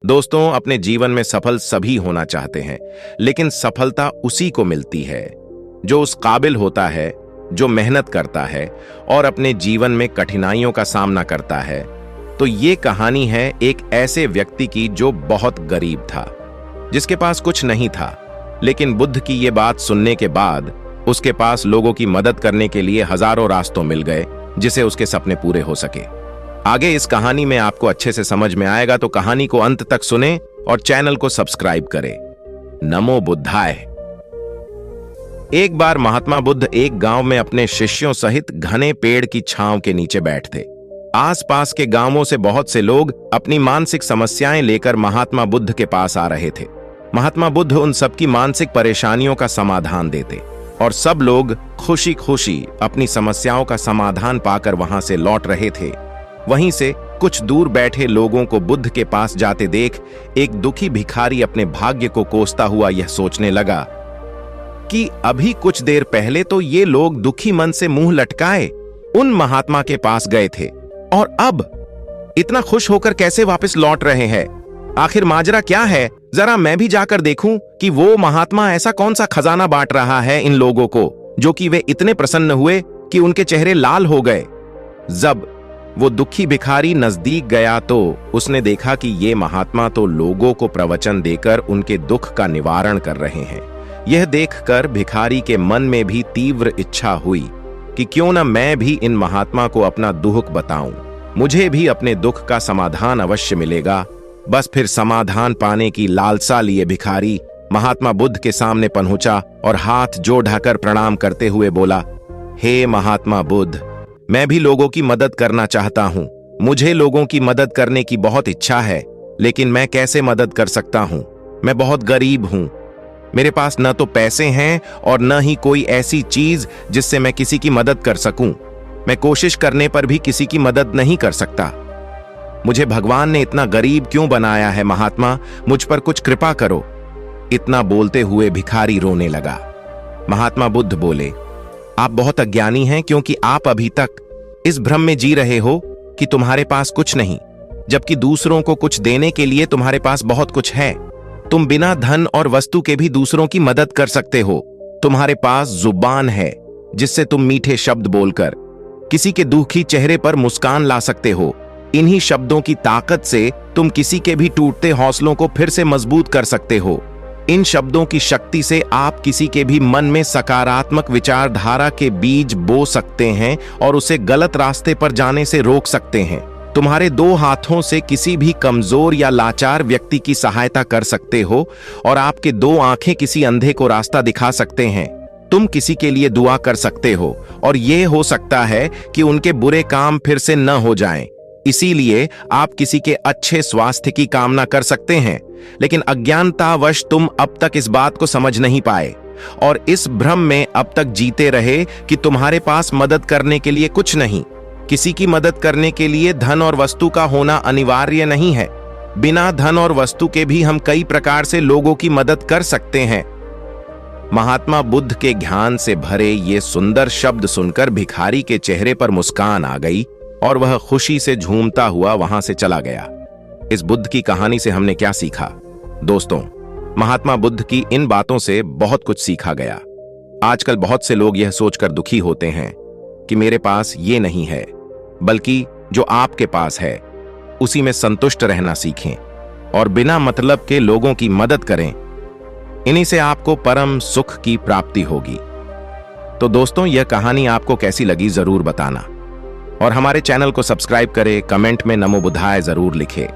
दोस्तों, अपने जीवन में सफल सभी होना चाहते हैं, लेकिन सफलता उसी को मिलती है जो उस काबिल होता है, जो मेहनत करता है और अपने जीवन में कठिनाइयों का सामना करता है। तो ये कहानी है एक ऐसे व्यक्ति की जो बहुत गरीब था, जिसके पास कुछ नहीं था, लेकिन बुद्ध की ये बात सुनने के बाद उसके पास लोगों की मदद करने के लिए हजारों रास्ते मिल गए, जिससे उसके सपने पूरे हो सके। आगे इस कहानी में आपको अच्छे से समझ में आएगा, तो कहानी को अंत तक सुने और चैनल को सब्सक्राइब करें। नमो बुद्धाय। एक बार महात्मा बुद्ध एक गांव में अपने शिष्यों सहित घने पेड़ की छांव के नीचे बैठे थे। आसपास के गांवों से बहुत से लोग अपनी मानसिक समस्याएं लेकर महात्मा बुद्ध के पास आ रहे थे। महात्मा बुद्ध उन सबकी मानसिक परेशानियों का समाधान देते और सब लोग खुशी खुशी अपनी समस्याओं का समाधान पाकर वहां से लौट रहे थे। वहीं से कुछ दूर बैठे लोगों को बुद्ध के पास जाते देख एक दुखी भिखारी अपने भाग्य को कोसता हुआ यह सोचने लगा कि अभी कुछ देर पहले तो ये लोग दुखी मन से मुंह लटकाए उन महात्मा के पास गए थे, और अब इतना खुश होकर कैसे वापस लौट रहे हैं? आखिर माजरा क्या है? जरा मैं भी जाकर देखूं कि वो महात्मा ऐसा कौन सा खजाना बांट रहा है इन लोगों को, जो कि वे इतने प्रसन्न हुए कि उनके चेहरे लाल हो गए। जब वो दुखी भिखारी नजदीक गया तो उसने देखा कि ये महात्मा तो लोगों को प्रवचन देकर उनके दुख का निवारण कर रहे हैं। यह देखकर भिखारी के मन में भी तीव्र इच्छा हुई कि क्यों न मैं भी इन महात्मा को अपना दुख बताऊं, मुझे भी अपने दुख का समाधान अवश्य मिलेगा। बस फिर समाधान पाने की लालसा लिए भिखारी महात्मा बुद्ध के सामने पहुंचा और हाथ जोड़ ढाकर प्रणाम करते हुए बोला, हे महात्मा बुद्ध, मैं भी लोगों की मदद करना चाहता हूं। मुझे लोगों की मदद करने की बहुत इच्छा है, लेकिन मैं कैसे मदद कर सकता हूं? मैं बहुत गरीब हूं। मेरे पास न तो पैसे हैं और न ही कोई ऐसी चीज जिससे मैं किसी की मदद कर सकूं। मैं कोशिश करने पर भी किसी की मदद नहीं कर सकता। मुझे भगवान ने इतना गरीब क्यों बनाया है? महात्मा, मुझ पर कुछ कृपा करो। इतना बोलते हुए भिखारी रोने लगा। महात्मा बुद्ध बोले, आप बहुत अज्ञानी हैं, क्योंकि आप अभी तक इस भ्रम में जी रहे हो कि तुम्हारे पास कुछ नहीं, जबकि दूसरों को कुछ देने के लिए तुम्हारे पास बहुत कुछ है। तुम बिना धन और वस्तु के भी दूसरों की मदद कर सकते हो। तुम्हारे पास जुबान है, जिससे तुम मीठे शब्द बोलकर किसी के दुखी चेहरे पर मुस्कान ला सकते हो। इन्हीं शब्दों की ताकत से तुम किसी के भी टूटते हौसलों को फिर से मजबूत कर सकते हो। इन शब्दों की शक्ति से आप किसी के भी मन में सकारात्मक विचारधारा के बीज बो सकते हैं और उसे गलत रास्ते पर जाने से रोक सकते हैं। तुम्हारे दो हाथों से किसी भी कमजोर या लाचार व्यक्ति की सहायता कर सकते हो और आपके दो आंखें किसी अंधे को रास्ता दिखा सकते हैं। तुम किसी के लिए दुआ कर सकते हो और यह हो सकता है कि उनके बुरे काम फिर से न हो जाएं। इसीलिए आप किसी के अच्छे स्वास्थ्य की कामना कर सकते हैं, लेकिन अज्ञानतावश तुम अब तक इस बात को समझ नहीं पाए और इस भ्रम में अब तक जीते रहे कि तुम्हारे पास मदद करने के लिए कुछ नहीं। किसी की मदद करने के लिए धन और वस्तु का होना अनिवार्य नहीं है। बिना धन और वस्तु के भी हम कई प्रकार से लोगों की मदद कर सकते हैं। महात्मा बुद्ध के ज्ञान से भरे ये सुंदर शब्द सुनकर भिखारी के चेहरे पर मुस्कान आ गई और वह खुशी से झूमता हुआ वहां से चला गया। इस बुद्ध की कहानी से हमने क्या सीखा? दोस्तों, महात्मा बुद्ध की इन बातों से बहुत कुछ सीखा गया। आजकल बहुत से लोग यह सोचकर दुखी होते हैं कि मेरे पास ये नहीं है, बल्कि जो आपके पास है उसी में संतुष्ट रहना सीखें और बिना मतलब के लोगों की मदद करें। इन्हीं से आपको परम सुख की प्राप्ति होगी। तो दोस्तों, यह कहानी आपको कैसी लगी जरूर बताना और हमारे चैनल को सब्सक्राइब करें। कमेंट में नमो बुद्धाय जरूर लिखें।